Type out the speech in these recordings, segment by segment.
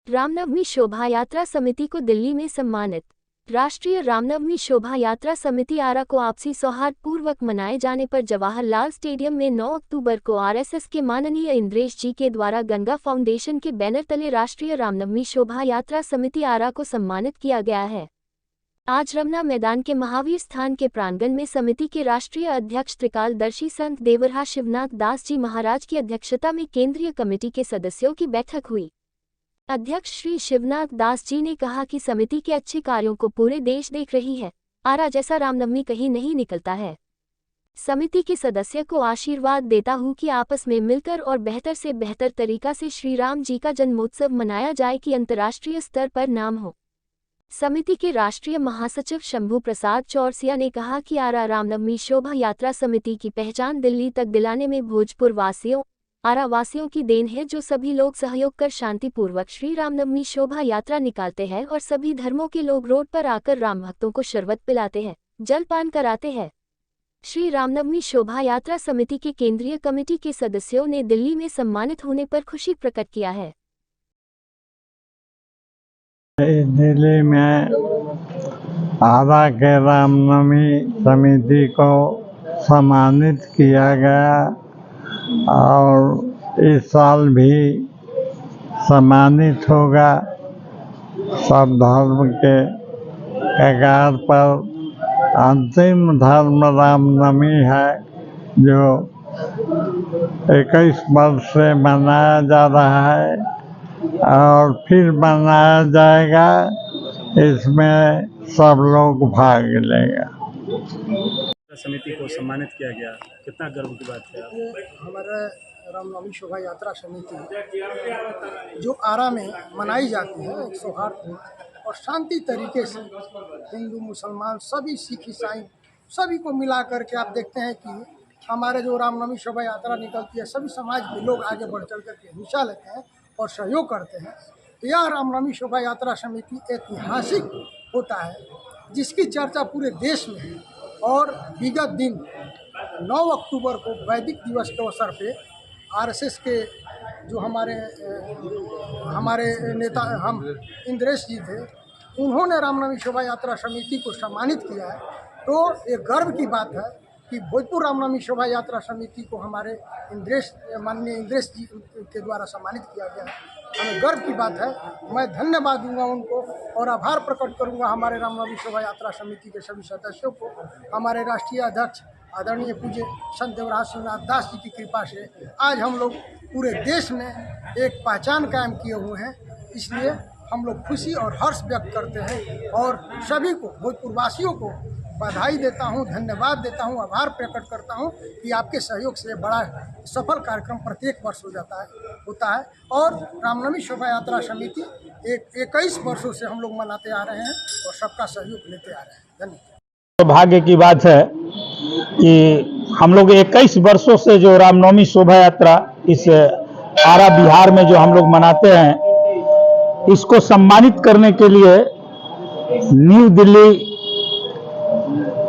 रामनवमी शोभा यात्रा समिति को दिल्ली में सम्मानित। राष्ट्रीय रामनवमी शोभा यात्रा समिति आरा को आपसी सौहार्दपूर्वक मनाए जाने पर जवाहरलाल स्टेडियम में 9 अक्टूबर को आरएसएस के माननीय इंद्रेश जी के द्वारा गंगा फाउंडेशन के बैनर तले राष्ट्रीय रामनवमी शोभा यात्रा समिति आरा को सम्मानित किया गया है। आज रमना मैदान के महावीर स्थान के प्रांगण में समिति के राष्ट्रीय अध्यक्ष त्रिकालदर्शी संत देवरहा शिवनाथ दास जी महाराज की अध्यक्षता में केंद्रीय कमेटी के सदस्यों की बैठक हुई। अध्यक्ष श्री शिवनाथ दास जी ने कहा कि समिति के अच्छे कार्यों को पूरे देश देख रही है। आरा जैसा रामनवमी कहीं नहीं निकलता है। समिति के सदस्य को आशीर्वाद देता हूं कि आपस में मिलकर और बेहतर से बेहतर तरीका से श्री राम जी का जन्मोत्सव मनाया जाए कि अंतर्राष्ट्रीय स्तर पर नाम हो। समिति के राष्ट्रीय महासचिव शंभू प्रसाद चौरसिया ने कहा कि आरा रामनवमी शोभा यात्रा समिति की पहचान दिल्ली तक दिलाने में भोजपुर वासियों, आरा वासियों की देन है, जो सभी लोग सहयोग कर शांतिपूर्वक श्री रामनवमी शोभा यात्रा निकालते हैं और सभी धर्मों के लोग रोड पर आकर राम भक्तों को शरबत पिलाते हैं, जलपान कराते हैं। श्री रामनवमी शोभा यात्रा समिति के केंद्रीय कमेटी के सदस्यों ने दिल्ली में सम्मानित होने पर खुशी प्रकट किया है। दिल्ली में आरा के रामनवमी समिति को सम्मानित किया गया और इस साल भी सम्मानित होगा। सब धर्म के कगार पर अंतिम धर्म रामनवमी है, जो 21 वर्ष से मनाया जा रहा है और फिर मनाया जाएगा। इसमें सब लोग भाग लेगा। समिति को सम्मानित किया गया, कितना गर्व की बात है। हमारे रामनवमी शोभा यात्रा समिति जो आरा में मनाई जाती है, एक सौहार्दपूर्ण और शांति तरीके से हिंदू मुसलमान सभी सिख ईसाई सभी को मिला करके आप देखते हैं कि हमारे जो रामनवमी शोभा यात्रा निकलती है, सभी समाज के लोग आगे बढ़ चढ़ करके हिस्सा लेते हैं और सहयोग करते हैं। यह रामनवमी शोभा यात्रा समिति ऐतिहासिक होता है, जिसकी चर्चा पूरे देश में है। और विगत दिन 9 अक्टूबर को वैदिक दिवस के अवसर पे आरएसएस के जो हमारे नेता हम इंद्रेश जी थे, उन्होंने रामनवमी शोभा यात्रा समिति को सम्मानित किया है। तो ये गर्व की बात है कि भोजपुर रामनवमी शोभा यात्रा समिति को हमारे माननीय इंद्रेश जी के द्वारा सम्मानित किया गया है। हमें गर्व की बात है। मैं धन्यवाद दूंगा उनको और आभार प्रकट करूंगा हमारे रामनवमी शोभा यात्रा समिति के सभी सदस्यों को। हमारे राष्ट्रीय अध्यक्ष आदरणीय पूज्य संत देवरहा शिवनाथ दास जी की कृपा से आज हम लोग पूरे देश में एक पहचान कायम किए हुए हैं। इसलिए हम लोग खुशी और हर्ष व्यक्त करते हैं और सभी को भोजपुर वासियों को बधाई देता हूं, धन्यवाद देता हूं, आभार प्रकट करता हूं कि आपके सहयोग से बड़ा सफल कार्यक्रम प्रत्येक वर्ष होता है। और रामनवमी शोभा यात्रा समिति 21 वर्षों से हम लोग मनाते आ रहे हैं और सबका सहयोग लेते आ रहे हैं। धन्यवाद। सौभाग्य की बात है कि हम लोग 21 वर्षों से जो रामनवमी शोभा यात्रा इस आरा बिहार में जो हम लोग मनाते हैं, इसको सम्मानित करने के लिए न्यू दिल्ली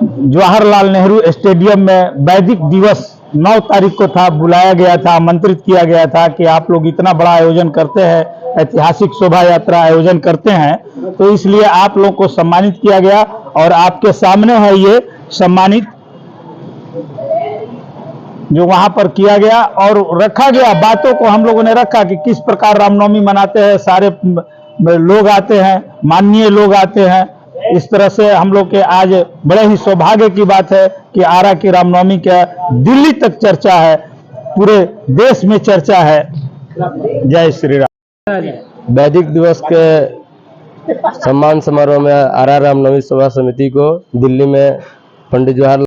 जवाहरलाल नेहरू स्टेडियम में वैदिक दिवस 9 तारीख को था, बुलाया गया था, आमंत्रित किया गया था कि आप लोग इतना बड़ा आयोजन करते हैं, ऐतिहासिक शोभा यात्रा आयोजन करते हैं, तो इसलिए आप लोग को सम्मानित किया गया। और आपके सामने है ये सम्मानित जो वहां पर किया गया और रखा गया। बातों को हम लोगों ने रखा कि किस प्रकार रामनवमी मनाते हैं, सारे लोग आते हैं, माननीय लोग आते हैं। इस तरह से हम लोग के आज बड़े ही सौभाग्य की बात है कि आरा की रामनवमी का दिल्ली तक चर्चा है, पूरे देश में चर्चा है। जय श्री राम। वैदिक दिवस के सम्मान समारोह में आरा रामनवमी शोभा समिति को दिल्ली में पंडित जवाहरलाल